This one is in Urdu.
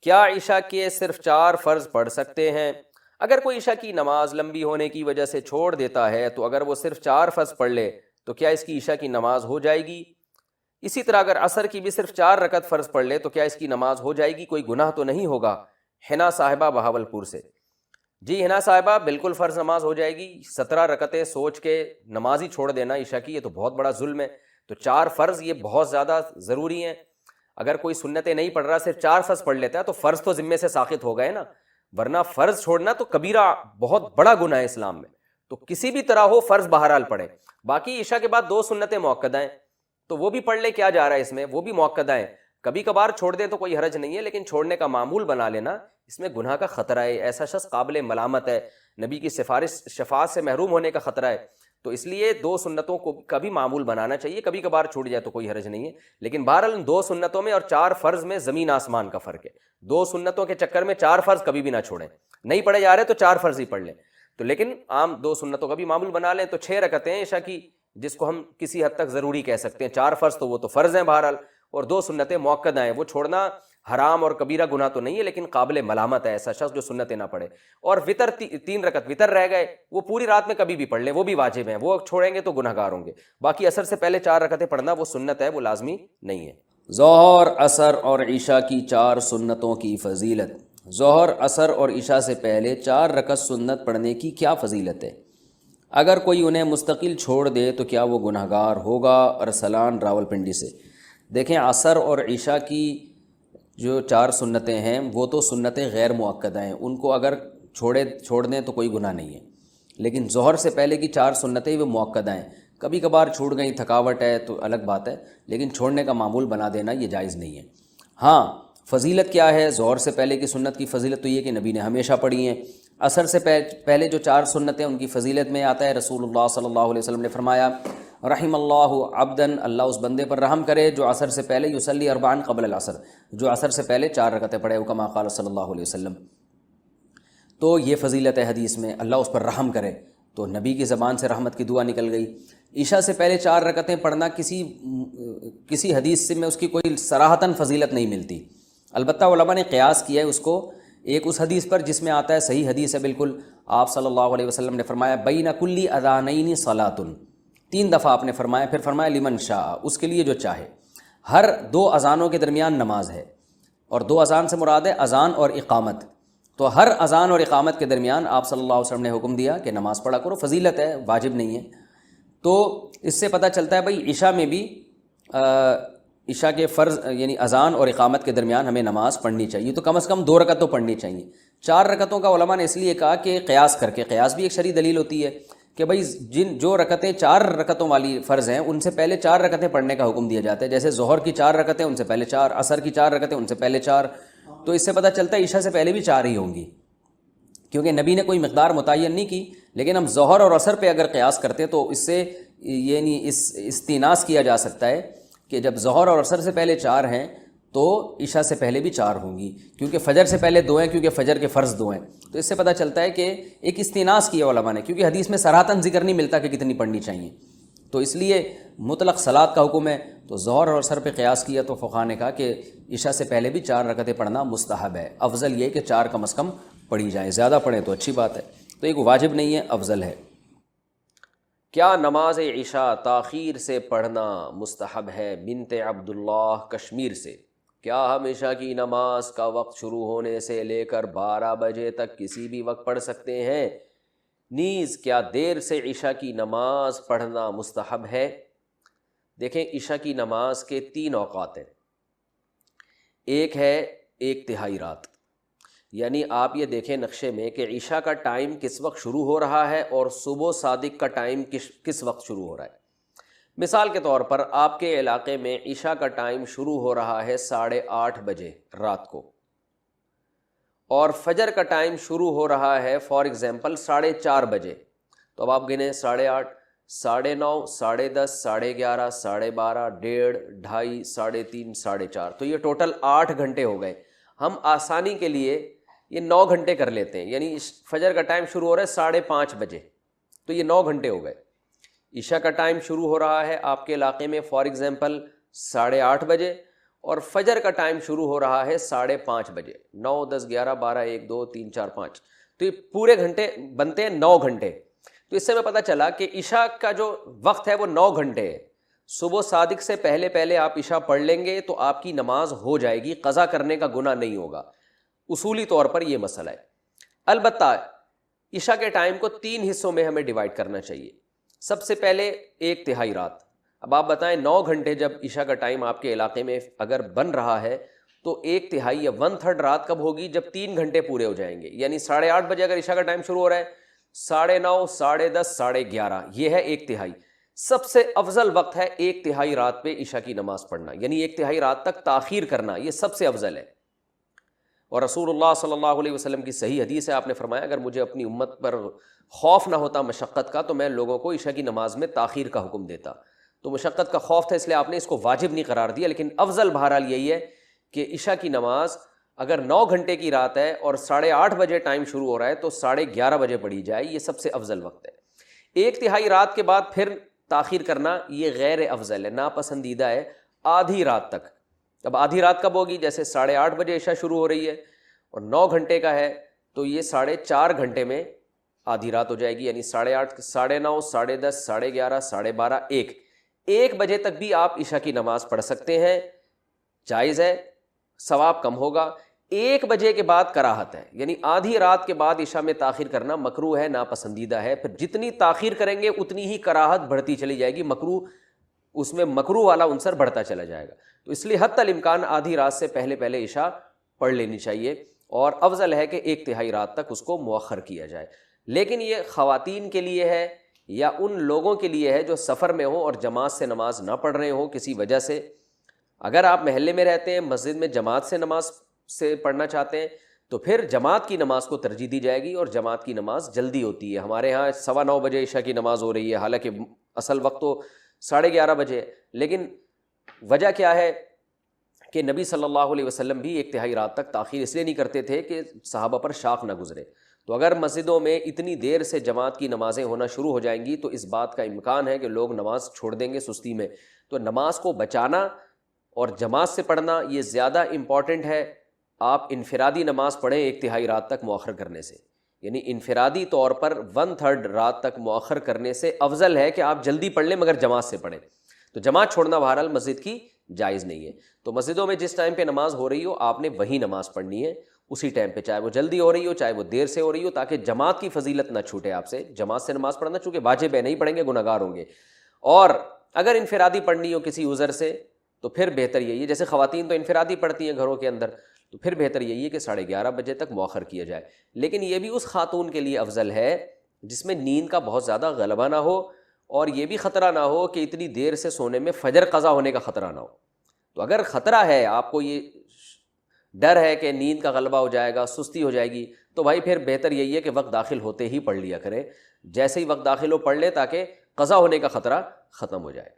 کیا عشاء کے صرف 4 فرض پڑھ سکتے ہیں؟ اگر کوئی عشاء کی نماز لمبی ہونے کی وجہ سے چھوڑ دیتا ہے تو اگر وہ صرف 4 فرض پڑھ لے تو کیا اس کی عشاء کی نماز ہو جائے گی؟ اسی طرح اگر عصر کی بھی صرف 4 رکعت فرض پڑھ لے تو کیا اس کی نماز ہو جائے گی؟ کوئی گناہ تو نہیں ہوگا؟ حنا صاحبہ بہاولپور سے۔ جی حنا صاحبہ، بالکل فرض نماز ہو جائے گی۔ 17 رکعتیں سوچ کے نماز ہی چھوڑ دینا عشاء کی، یہ تو بہت بڑا ظلم ہے۔ تو 4 فرض یہ بہت زیادہ ضروری ہیں۔ اگر کوئی سنتیں نہیں پڑھ رہا، صرف 4 فرض پڑھ لیتا ہے تو فرض تو ذمے سے ساقط ہو گئے نا، ورنہ فرض چھوڑنا تو کبیرہ بہت بڑا گناہ ہے اسلام میں۔ تو کسی بھی طرح ہو فرض بہرحال پڑھے۔ باقی عشاء کے بعد 2 سنتیں مؤکدہ ہیں تو وہ بھی پڑھ لے، کیا جا رہا ہے اس میں، وہ بھی مؤکدہ ہیں۔ کبھی کبھار چھوڑ دیں تو کوئی حرج نہیں ہے، لیکن چھوڑنے کا معمول بنا لینا اس میں گناہ کا خطرہ ہے، ایسا شخص قابل ملامت ہے، نبی کی شفاعت سے محروم ہونے کا خطرہ ہے۔ تو اس لیے 2 سنتوں کو کبھی معمول بنانا چاہیے، کبھی کبھار چھوٹ جائے تو کوئی حرج نہیں ہے، لیکن بہرحال 2 سنتوں میں اور 4 فرض میں زمین آسمان کا فرق ہے۔ 2 سنتوں کے چکر میں 4 فرض کبھی بھی نہ چھوڑیں، نہیں پڑھے جا رہے تو 4 فرض ہی پڑھ لیں۔ تو لیکن عام 2 سنتوں کا بھی معمول بنا لیں تو 6 رکعتیں عشاء کی، جس کو ہم کسی حد تک ضروری کہہ سکتے ہیں۔ 4 فرض تو وہ تو فرض ہیں بہرحال، اور 2 سنتیں مؤکدہ ہیں، وہ چھوڑنا حرام اور کبیرہ گناہ تو نہیں ہے، لیکن قابل ملامت ہے ایسا شخص جو سنتیں نہ پڑھے۔ اور وطر 3 رکعت وطر رہ گئے، وہ پوری رات میں کبھی بھی پڑھ لیں، وہ بھی واجب ہیں، وہ چھوڑیں گے تو گناہ گار ہوں گے۔ باقی عصر سے پہلے 4 رکعتیں پڑھنا وہ سنت ہے، وہ لازمی نہیں ہے۔ ظہر، عصر اور عشاء کی 4 سنتوں کی فضیلت۔ ظہر، عصر اور عشاء سے پہلے 4 رکعت سنت پڑھنے کی کیا فضیلت ہے؟ اگر کوئی انہیں مستقل چھوڑ دے تو کیا وہ گناہ گار ہوگا؟ ارسلان راولپنڈی سے۔ دیکھیں، عصر اور عشاء کی جو 4 سنتیں ہیں وہ تو سنتیں غیر مؤکدہ ہیں، ان کو اگر چھوڑ دیں تو کوئی گناہ نہیں ہے، لیکن ظہر سے پہلے کی 4 سنتیں وہ مؤکدہ ہیں، کبھی کبھار چھوٹ گئیں، تھکاوٹ ہے تو الگ بات ہے، لیکن چھوڑنے کا معمول بنا دینا یہ جائز نہیں ہے۔ ہاں، فضیلت کیا ہے؟ ظہر سے پہلے کی سنت کی فضیلت تو یہ کہ نبی نے ہمیشہ پڑھی ہیں۔ عصر سے پہلے جو 4 سنتیں ان کی فضیلت میں آتا ہے، رسول اللہ صلی اللہ علیہ وسلم نے فرمایا، رحم اللہ عبدن، اللہ اس بندے پر رحم کرے جو عصر سے پہلے یصلی 4 قبل العصر، جو عصر سے پہلے 4 رکعتیں پڑھے، کما قال صلی اللہ علیہ وسلم۔ تو یہ فضیلت ہے حدیث میں، اللہ اس پر رحم کرے، تو نبی کی زبان سے رحمت کی دعا نکل گئی۔ عشاء سے پہلے 4 رکعتیں پڑھنا کسی حدیث سے میں اس کی کوئی صراحتاً فضیلت نہیں ملتی، البتہ علماء نے قیاس کیا ہے اس کو ایک اس حدیث پر جس میں آتا ہے، صحیح حدیث ہے بالکل، آپ صلی اللہ علیہ وسلم نے فرمایا بین کل اذانین صلاۃ، 3 دفعہ آپ نے فرمایا، پھر فرمایا لمن شاء، اس کے لیے جو چاہے۔ ہر 2 اذانوں کے درمیان نماز ہے، اور 2 اذان سے مراد ہے اذان اور اقامت، تو ہر اذان اور اقامت کے درمیان آپ صلی اللہ علیہ وسلم نے حکم دیا کہ نماز پڑھا کرو، فضیلت ہے، واجب نہیں ہے۔ تو اس سے پتہ چلتا ہے بھائی عشاء میں بھی عشاء کے فرض یعنی اذان اور اقامت کے درمیان ہمیں نماز پڑھنی چاہیے، تو کم از کم 2 رکعت تو پڑھنی چاہیے۔ 4 رکعتوں کا علماء نے اس لیے کہا کہ قیاس کر کے، قیاس بھی ایک شرعی دلیل ہوتی ہے کہ بھائی جو رکعتیں 4 رکعتوں والی فرض ہیں ان سے پہلے 4 رکعتیں پڑھنے کا حکم دیا جاتا ہے، جیسے ظہر کی 4 رکعتیں ان سے پہلے 4، عصر کی 4 رکعتیں ان سے پہلے 4، تو اس سے پتہ چلتا ہے عشاء سے پہلے بھی 4 ہی ہوں گی، کیونکہ نبی نے کوئی مقدار متعین نہیں کی۔ لیکن ہم ظہر اور عصر پہ اگر قیاس کرتے تو اس سے یعنی استیناس کیا جا سکتا ہے کہ جب ظہر اور عصر سے پہلے 4 ہیں تو عشاء سے پہلے بھی 4 ہوں گی، کیونکہ فجر سے پہلے 2 ہیں، کیونکہ فجر کے فرض 2 ہیں، تو اس سے پتہ چلتا ہے کہ ایک استیناس کیا علماء نے، کیونکہ حدیث میں صراحتاً ذکر نہیں ملتا کہ کتنی پڑھنی چاہیے، تو اس لیے مطلق صلاۃ کا حکم ہے، تو ظہر اور عصر پہ قیاس کیا تو فقہاء نے کہا کہ عشاء سے پہلے بھی 4 رکعتیں پڑھنا مستحب ہے، افضل یہ کہ 4 کم از کم پڑھی جائیں، زیادہ پڑھیں تو اچھی بات ہے، تو ایک واجب نہیں ہے، افضل ہے۔ کیا نماز عشاء تاخیر سے پڑھنا مستحب ہے؟ بنت عبداللہ کشمیر سے۔ کیا ہم عشاء کی نماز کا وقت شروع ہونے سے لے کر 12 بجے تک کسی بھی وقت پڑھ سکتے ہیں؟ نیز کیا دیر سے عشاء کی نماز پڑھنا مستحب ہے؟ دیکھیں، عشاء کی نماز کے 3 اوقات ہیں، ایک ہے 1 تہائی رات، یعنی آپ یہ دیکھیں نقشے میں کہ عشاء کا ٹائم کس وقت شروع ہو رہا ہے اور صبح صادق کا ٹائم کس وقت شروع ہو رہا ہے۔ مثال کے طور پر آپ کے علاقے میں عشاء کا ٹائم شروع ہو رہا ہے 8:30 بجے رات کو، اور فجر کا ٹائم شروع ہو رہا ہے فار ایگزامپل 4:30 بجے، تو اب آپ گنیں 8:30، 9:30، 10:30، 11:30، 12:30، 1:30، 2:30، 3:30، 4:30، تو یہ ٹوٹل 8 گھنٹے ہو گئے۔ ہم آسانی کے لیے یہ 9 گھنٹے کر لیتے ہیں، یعنی فجر کا ٹائم شروع ہو رہا ہے 5:30 بجے، تو یہ 9 گھنٹے ہو گئے۔ عشاء کا ٹائم شروع ہو رہا ہے آپ کے علاقے میں فار ایگزامپل 8:30 بجے، اور فجر کا ٹائم شروع ہو رہا ہے 5:30 بجے، 9، 10، 11، 12، 1، 2، 3، 4، 5، تو یہ پورے گھنٹے بنتے ہیں 9 گھنٹے. تو اس سے میں پتہ چلا کہ عشاء کا جو وقت ہے وہ 9 گھنٹے ہے. صبح صادق سے پہلے پہلے آپ عشاء پڑھ لیں گے تو آپ کی نماز ہو جائے گی، قضا کرنے کا گناہ نہیں ہوگا. اصولی طور پر یہ مسئلہ ہے. البتہ عشاء کے ٹائم کو 3 حصوں میں ہمیں ڈیوائڈ کرنا چاہیے. سب سے پہلے 1/3 رات. اب آپ بتائیں 9 گھنٹے جب عشاء کا ٹائم آپ کے علاقے میں اگر بن رہا ہے تو 1/3 یا 1/3 رات کب ہوگی؟ جب 3 گھنٹے پورے ہو جائیں گے. یعنی 8:30 بجے اگر عشاء کا ٹائم شروع ہو رہا ہے، 9:30، 10:30، 11:30، یہ ہے 1/3. سب سے افضل وقت ہے 1/3 رات پہ عشاء کی نماز پڑھنا، یعنی 1/3 رات تک تاخیر کرنا، یہ سب سے افضل ہے. اور رسول اللہ صلی اللہ علیہ وسلم کی صحیح حدیث ہے، آپ نے فرمایا اگر مجھے اپنی امت پر خوف نہ ہوتا مشقت کا تو میں لوگوں کو عشاء کی نماز میں تاخیر کا حکم دیتا. تو مشقت کا خوف تھا اس لیے آپ نے اس کو واجب نہیں قرار دیا، لیکن افضل بہرحال یہی ہے کہ عشاء کی نماز اگر 9 گھنٹے کی رات ہے اور 8:30 بجے ٹائم شروع ہو رہا ہے تو 11:30 بجے پڑھی جائے، یہ سب سے افضل وقت ہے. 1/3 رات کے بعد پھر تاخیر کرنا یہ غیر افضل ہے، ناپسندیدہ ہے آدھی رات تک. اب آدھی رات کب ہوگی؟ جیسے 8:30 بجے عشاء شروع ہو رہی ہے اور 9 گھنٹے کا ہے تو یہ 4.5 گھنٹے میں آدھی رات ہو جائے گی، یعنی 8:30، 9:30، 10:30، 11:30، 12:30، 1 بجے تک بھی آپ عشاء کی نماز پڑھ سکتے ہیں، جائز ہے، ثواب کم ہوگا. 1 بجے کے بعد کراہت ہے، یعنی آدھی رات کے بعد عشاء میں تاخیر کرنا مکروہ ہے، ناپسندیدہ ہے. پھر جتنی تاخیر کریں گے اتنی ہی کراہت بڑھتی چلی جائے گی، مکروہ، اس میں مکروہ والا عنصر بڑھتا چلا جائے گا. تو اس لیے حتی الامکان آدھی رات سے پہلے پہلے عشاء پڑھ لینی چاہیے، اور افضل ہے کہ 1/3 رات تک اس کو مؤخر کیا جائے. لیکن یہ خواتین کے لیے ہے یا ان لوگوں کے لیے ہے جو سفر میں ہوں اور جماعت سے نماز نہ پڑھ رہے ہوں کسی وجہ سے. اگر آپ محلے میں رہتے ہیں، مسجد میں جماعت سے نماز سے پڑھنا چاہتے ہیں تو پھر جماعت کی نماز کو ترجیح دی جائے گی، اور جماعت کی نماز جلدی ہوتی ہے. ہمارے ہاں 9:15 بجے عشاء کی نماز ہو رہی ہے، حالانکہ اصل وقت تو 11:30 بجے ہے. لیکن وجہ کیا ہے کہ نبی صلی اللہ علیہ وسلم بھی 1/3 رات تک تاخیر اس لیے نہیں کرتے تھے کہ صحابہ پر شاق نہ گزرے. تو اگر مسجدوں میں اتنی دیر سے جماعت کی نمازیں ہونا شروع ہو جائیں گی تو اس بات کا امکان ہے کہ لوگ نماز چھوڑ دیں گے سستی میں. تو نماز کو بچانا اور جماعت سے پڑھنا یہ زیادہ امپورٹنٹ ہے. آپ انفرادی نماز پڑھیں 1/3 رات تک مؤخر کرنے سے، یعنی انفرادی طور پر 1/3 رات تک مؤخر کرنے سے افضل ہے کہ آپ جلدی پڑھ لیں مگر جماعت سے پڑھیں. تو جماعت چھوڑنا بہرحال مسجد کی جائز نہیں ہے. تو مسجدوں میں جس ٹائم پہ نماز ہو رہی ہو آپ نے وہی نماز پڑھنی ہے اسی ٹائم پہ، چاہے وہ جلدی ہو رہی ہو چاہے وہ دیر سے ہو رہی ہو، تاکہ جماعت کی فضیلت نہ چھوٹے آپ سے. جماعت سے نماز پڑھنا چونکہ واجب ہے، نہیں پڑھیں گے گناہ گار ہوں گے. اور اگر انفرادی پڑھنی ہو کسی عذر سے تو پھر بہتر یہی ہے، جیسے خواتین تو انفرادی پڑھتی ہیں گھروں کے اندر، تو پھر بہتر یہی ہے کہ 11:30 بجے تک مؤخر کیا جائے. لیکن یہ بھی اس خاتون کے لیے افضل ہے جس میں نیند کا بہت زیادہ غلبہ نہ ہو اور یہ بھی خطرہ نہ ہو کہ اتنی دیر سے سونے میں فجر قضا ہونے کا خطرہ نہ ہو. تو اگر خطرہ ہے، آپ کو یہ ڈر ہے کہ نیند کا غلبہ ہو جائے گا، سستی ہو جائے گی، تو بھائی پھر بہتر یہی ہے کہ وقت داخل ہوتے ہی پڑھ لیا کریں. جیسے ہی وقت داخل ہو پڑھ لے تاکہ قضا ہونے کا خطرہ ختم ہو جائے.